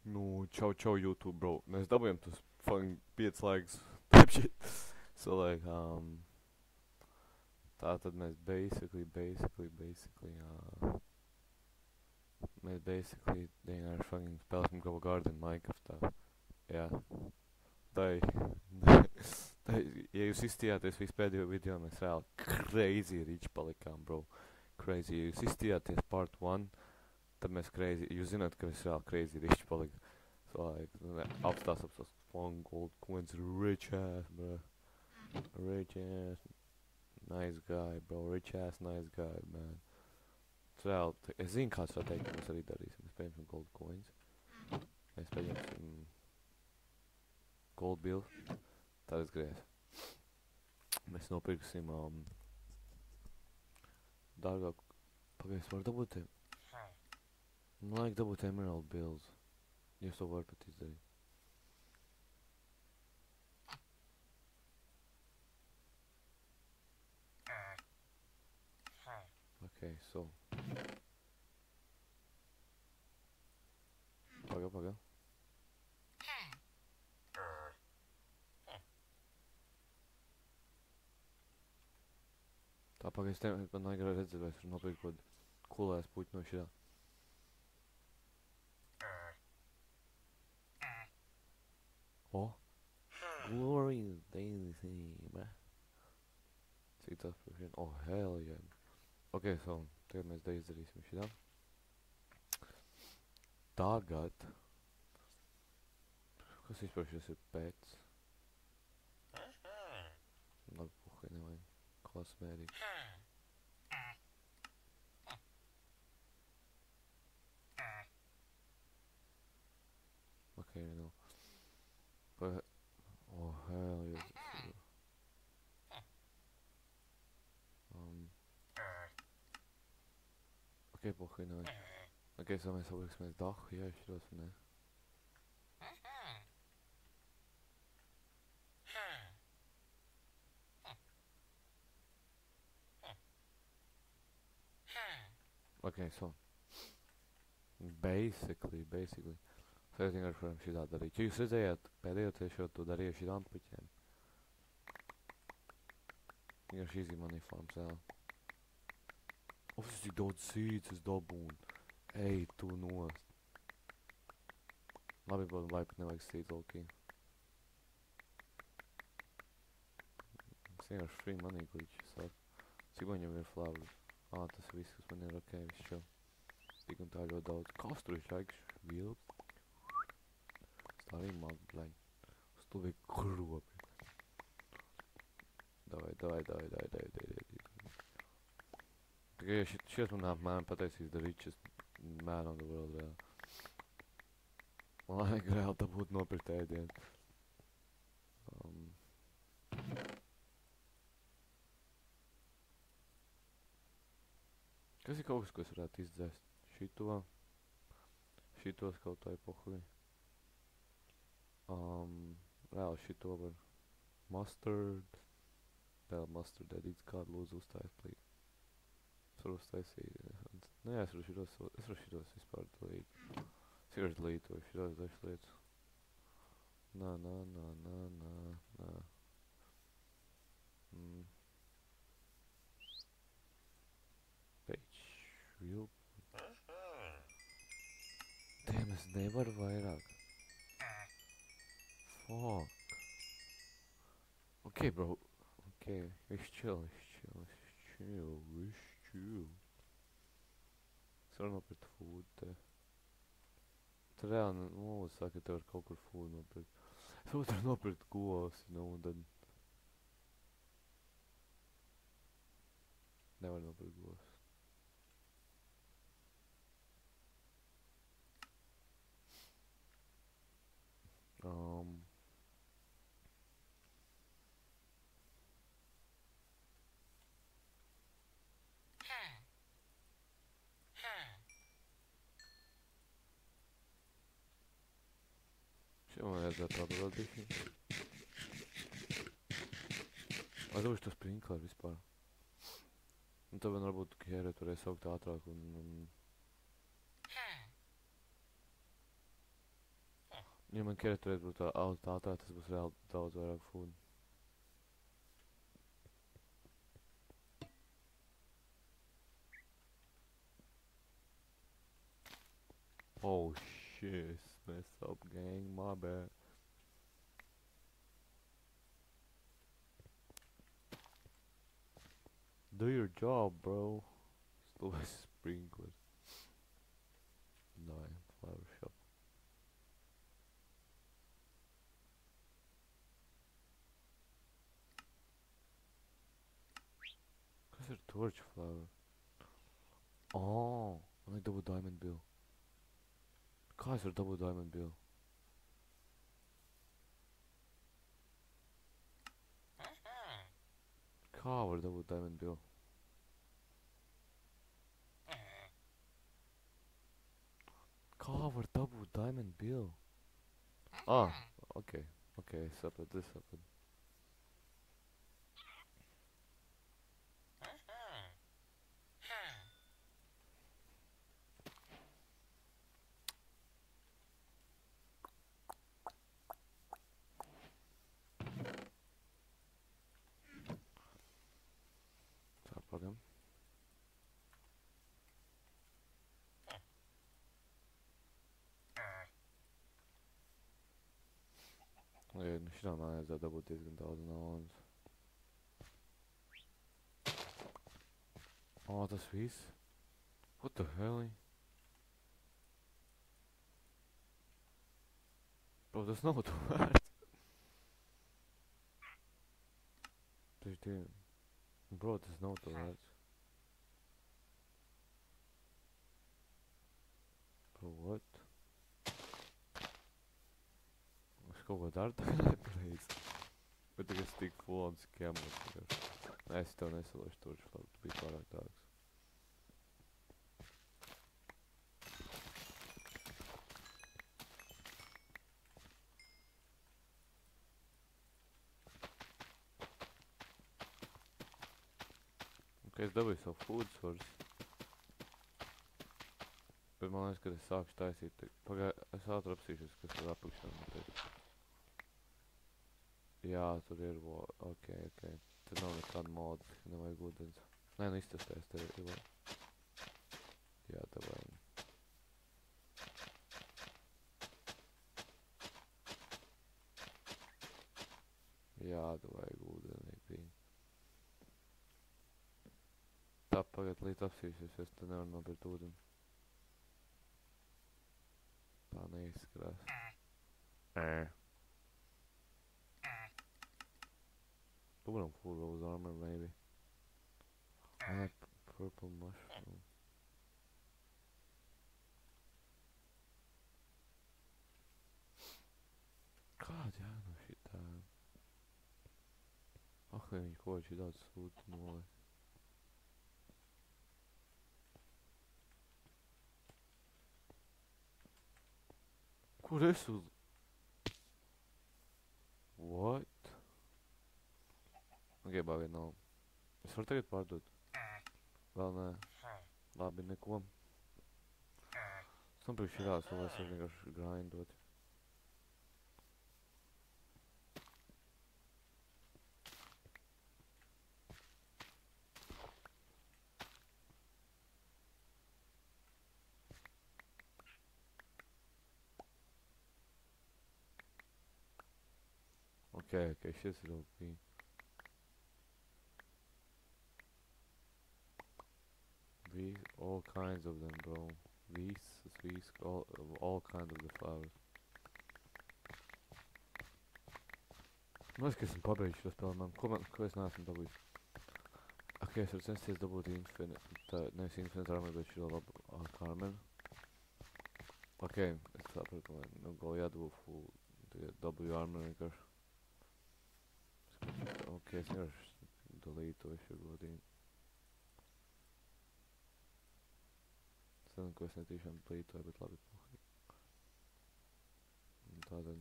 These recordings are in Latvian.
Nu, čau, YouTube, bro. Mēs dabūjām tos fucking 5 laikus. Type shit. So, like, tā tad mēs basically, mēs basically, vienkārši fucking spēlēsim Grow Garden Minecraftā. Jā. Tai, tai, ja jūs izstījāties visu pēdējo video, mēs reāli crazy rich palikām, bro. Crazy. Ja jūs izstījāties part 1, tad mēs crazy, jūs zināt, ka es reāli crazy rich paliku. So, like, apstās, fun gold coins, rich ass, bro. Rich ass, nice guy, bro. Rich ass, nice guy, man. Es reāli, es zinu, kāds var teikt, ka mēs arī darīsim. Mēs paņemsim gold coins. Mēs paņemsim gold bills. Tad es griezu. Mēs nopirksim, dārgāk. Pagaidzi, var dabūt te? Man vajag dabūt emerald bills. Jūs to varat pat izdarīt. Okay, so. Paga. Tā pagaidzi, man vajag redzēt, vai es varu nopirkt kaut kulēs puķi no šitā. O! Glorious Daisy, man. Cik tas par šeit? Oh, hell yeah. Ok, so, tagad mēs izdarīsim šitā. Tagad. Kas vispār šis ir pēc? Labi, puhai, nevajag. Klasmērīgi. Ok, no. Oh, hell yeah. Ok, puhai, nevajag. Ok, so mēs sabriksimies dahu, jā, šitos, ne. Ok, so. Basically. So es vienkārši varam šitā darīt. Ja jūs redzējāt pēdējo tiešo to darīju šitām puķiem. Vienkārši izgīja mani farms, jā. Of, es tik daudz seeds es dabūnu. Ej, tu nost. Labi, bet pat nevajag seeds, ok. Es vienkārši free money glitch, sāk. Cik man jau ir flowers? Tas viss, kas man ir ok, viss čau. Tik un tā ļoti daudz. Kas tur ir laiks? Vilps. Es tā arī mag, blēņ. Uz to vajag kropi. Davai. Tikai ja šies man apmēram pateicīs the richest man on the world, jā. Man vajag reāli dabūt nopirkt ēdienu. Kas ir kaut kas, ko es varētu izdzēst? Šitos kaut tā epohui. Reāli šito var. Mustard. Vēl mustard edīts kādu lūdzu uzstājas plīt. Es varu uztaisīt. Nē, es varu šitos vispār dalīt. Es varu dalīt to šitos dažas lietas. Nā. Real. Damn, es nevaru vairāk. Fuck. Ok, bro. Ok, viss chill. Es varu nopirkt food te. Tad reāli, saka, tev var kaut kur food nopirkt. Es varu nopirkt govs, un tad... Nevar nopirkt govs. Šeit man vajadzētu atdot bišķi. Vai došu to sprinkler vispār? Un tad man varbūt kērēt varēja saukt ātrāk un... Ja man kierat turēt būt tā, tas būs reāli daudz vairāk food. Oh shit, messed up gang, my bad. Do your job, bro. Slow sprinklers. Давай, flower shop. Kas ir torch flower? Oh, man vajag dabūt diamond bill. Kā es varu dabūt diamond bill? Kā var dabūt diamond bill? Kā var dabūt diamond bill? Ah, okay, es sapratu. Tā, pagam. Ja, nu šitā vajadzētu dabūt diezgan daudz naudas. Oh, tas viss? What the hell? Bro, tas nav to vērts. Taču tie... Bro, tas nav to vērts. Bro, what? Es kaut ko daru tagad nepareizi. Bet tagad es tik full on scammer tagad. Nē, es tev nesalaišu torch flower, tu biji pārāk dārgs. Ok, es dabīju savu food source. Bet man liekas, kad es sākšu taisīt, es ātri apsīšos, kas ir apakšā. Jā, tur ir, ok. Tur nav nekāda moda, ka nevajag ūdens. Nē, nu iztestēs tev ir. Jā, tev vajag. Jā, tev vajag ūdenīgi. Tā, pagad līdz apsīšos, es te nevaru nopirkt ūdeni. Tā neizskatās. Put on full rose armor, maybe. Purple mushroom. Kāda jāno šitā? Ah, vai viņi kaut šī daudz sūta noliek. Kur es uz... What? Ok, bāgai nav. Es varu tagad pārdot? Vēl nē. Labi, neko. Es nopirku šitās, vēl es varu vienkārši grindot. Ok, šis ir OP. All kinds of them, bro. These, all kinds of the flowers. Man liekas, ka esmu pabeidzu šo spēli, man. Ko es neesmu dabūjis? Ok, es varu censties dabūt infinite, nevis infinite armor, bet šo labu armor. Ok, es sapratu, ka man nu gal jādabū full W armor vienkārši. Ok, es vienkārši dalītoju šo godīgi. Es nezinu, ko es netīšām dalītoju, bet labi. Tātad.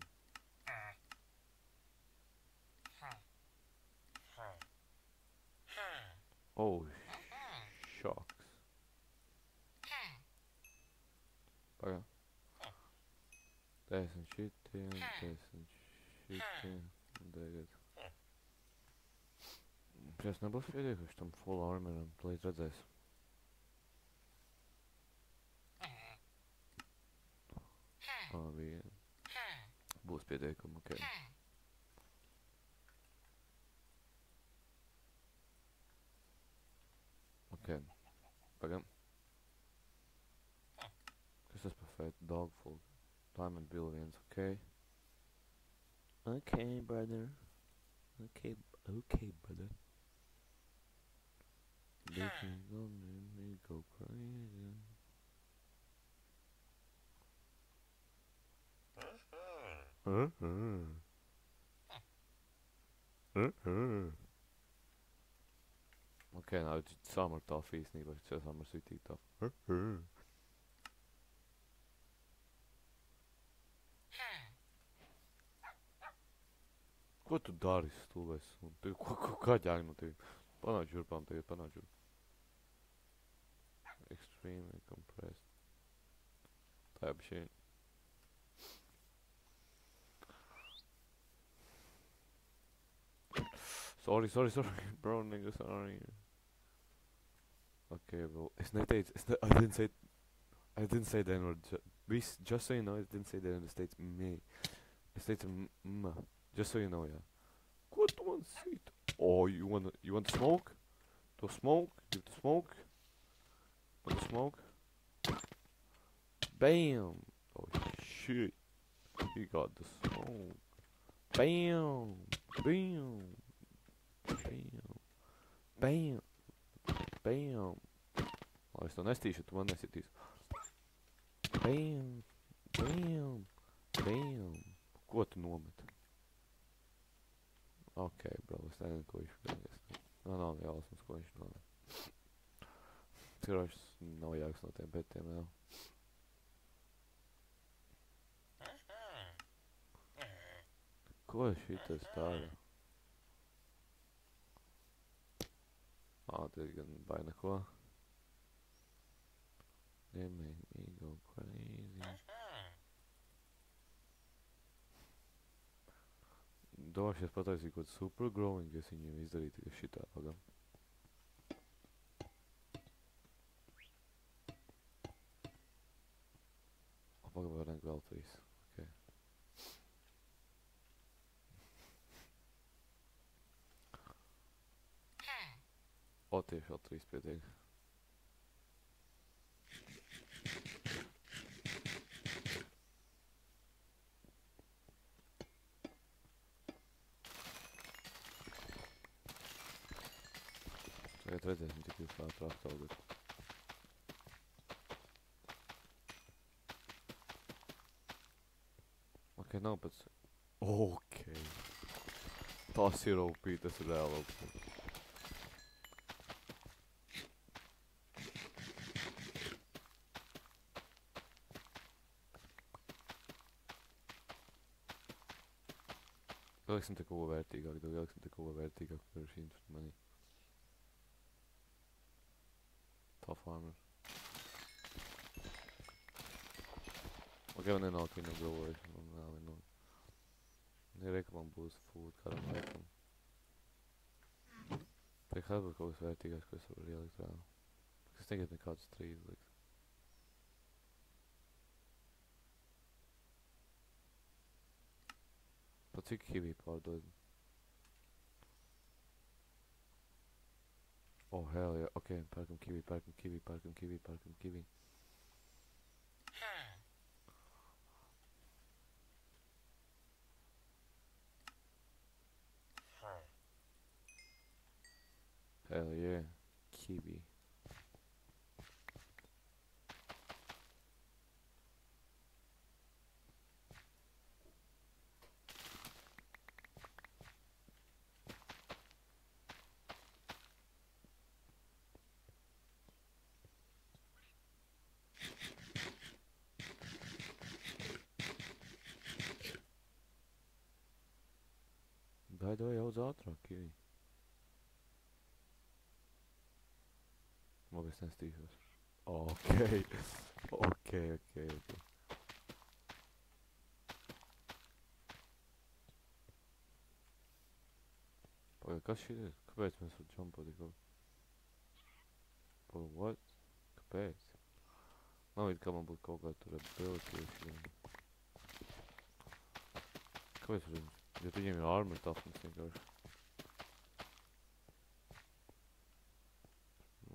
Oh, shocks. Taisam šitiem, taisam šitiem. Un tagad. Šis nebūs pietiekuši tam full armoram, līdz redzēs. Vien. Būs pietiekumi, ok. Ok. Pagam. Kas tas par fētu? Dog food. Diamond bill viens, ok. Ok, brother. Ok, brother. Bitches don't make me go crazy. Ok, nav summer tough īstenībā, šis summer sweetie tough. Ko tu dari, stulbais? Kā ģēni no tevi? Panāc žurpām tagad, panāc žurpām. Extremely compressed. Tā jau bišķiņ. Sorry, bro, nigga, sorry. Okay, bro, es neteicu, I didn't say the N-word, just so you know, I didn't say the N-word, es teicu me. Es teicu just so you know, jā. Ko tu man sīt? Oh, you want to smoke? To smoke? Give to smoke? Want to smoke? Bam! Oh, shit. He got the smoke. Bam! Bam! Bam! Bam! Lai es to nestīšu, tu man nesitīsi. Bam! Bam! Bam! Ko tu nometi? Ok, bro, es nezinu, ko viņš vienīgs. Nav jālasmas, ko viņš nometi. Cirošs nav jāks no tiem betiem, jā. Ko šitas tāda? Diezgan vai neko. They make me go crazy. Domāju, es pataisīju kaut super growing, es viņiem izdarīju tikai šitā pagam. Pagam varam vēl trīs. Okay. O, tieši vēl trīs pietiek. Tagad redzēsim, cik jūs ātrāk taugat. Ok, nav pēc... Ok. Tas ir OP, tas ir reāli OP. Ieliksim te ko vērtīgāk, par šī instrumenī. Tough armor. Ok, man nenāk viņa galvojuši, man vēl vienok. Nereika man būs food, kādam laikam. Tiek atbūt kaut kas vērtīgāks, ko es varu ielikt vēl. Es negribu nekādus 3 likt. Pa cik kiwi pārdod? Oh, hell yeah. Ok, pērkam kiwi. Hell yeah. Kiwi. Gaidoju daudz ātrāk, kiwi. Labi, es nestīšos. Ok. Kas šī ir? Kāpēc mēs varam jumpot tikko? For what? Kāpēc? Nav it kā man būtu kaut kā tur ability. Kāpēc varam? Jo viņiem ir armor toughness vienkārši.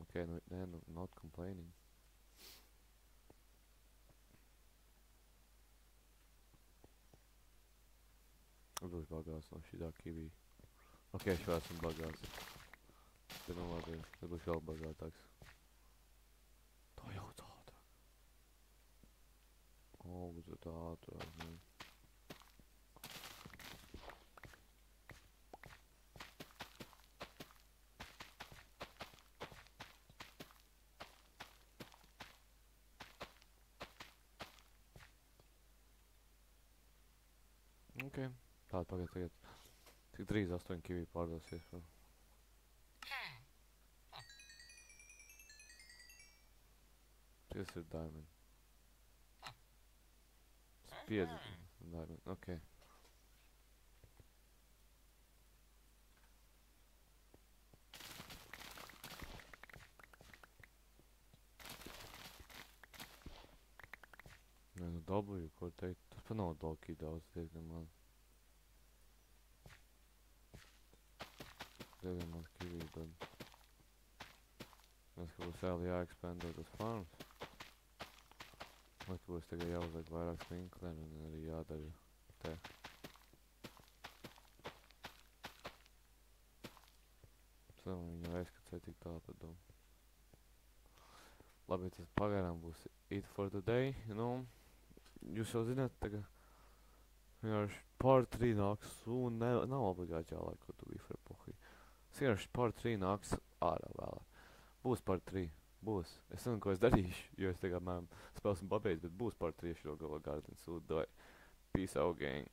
Okay, no, not complaining. Varbūt bagās no šitā kivī. Ok, šo esmu bagās. Te nu labi, tad būs vēl bagātāks. Tā jau tāda. O, būtu tā ātrāk, ne? Ok, tāda pagad tagad. Tik drīz 8 kivī pārdosies. Tas ir diamond. 5 diamond, ok. Nē, nu W, ko teikt. Tas pa nav dolkī daudz, diezgan maz. Diezgan maz kivī, tad. Mēs, ka būs vēl jāekspandē tas farms. Vai, ka būs tagad jāuzliek vairāk sprinkleri un arī jādara te. Tad viņa aizskacēja tik tā, tad dom. Labi, tas pagaidām būs it for the day, you know. Jūs jau zināt, tagad vienkārši part 3 nāks un nav obligāti jālaik, ko tu biji for epohī. Vienkārši part 3 nāks ārā vēlāk. Būs part 3. Būs. Es nezinu, ko es darīšu, jo es tagad spēlēsim pabeidz, bet būs part 3 šo Galva Garden sūdu. Peace out, gang.